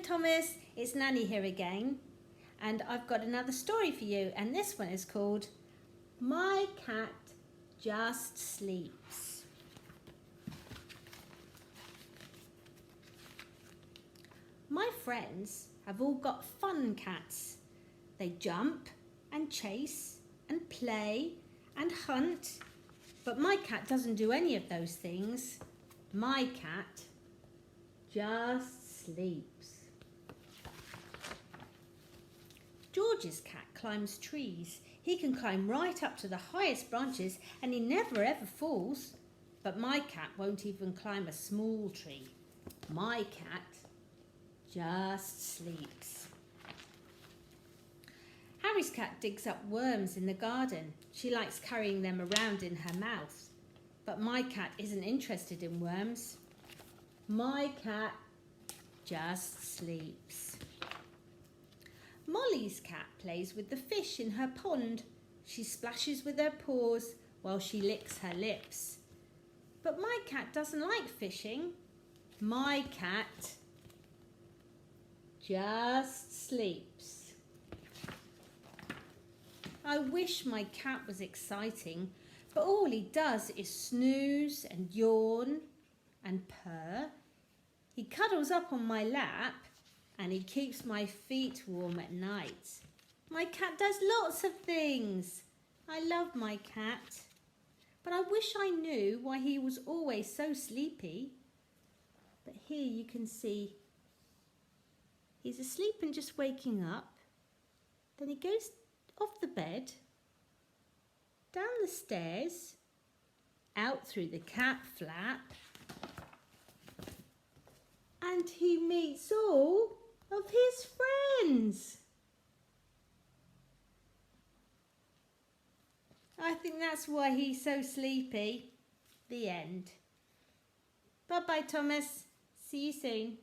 Thomas, it's Nanny here again, and I've got another story for you, and this one is called My Cat Just Sleeps. My friends have all got fun cats. They jump and chase and play and hunt, but my cat doesn't do any of those things. My cat just sleeps. George's cat climbs trees. He can climb right up to the highest branches and he never ever falls. But my cat won't even climb a small tree. My cat just sleeps. Harry's cat digs up worms in the garden. She likes carrying them around in her mouth. But my cat isn't interested in worms. My cat just sleeps. Molly's cat plays with the fish in her pond. She splashes with her paws while she licks her lips. But my cat doesn't like fishing. My cat just sleeps. I wish my cat was exciting, but all he does is snooze and yawn and purr. He cuddles up on my lap and he keeps my feet warm at night. My cat does lots of things. I love my cat, but I wish I knew why he was always so sleepy. But here you can see he's asleep and just waking up. Then he goes off the bed, down the stairs, out through the cat flap, and he meets all of his friends. I think that's why he's so sleepy. The end. Bye-bye, Thomas. See you soon.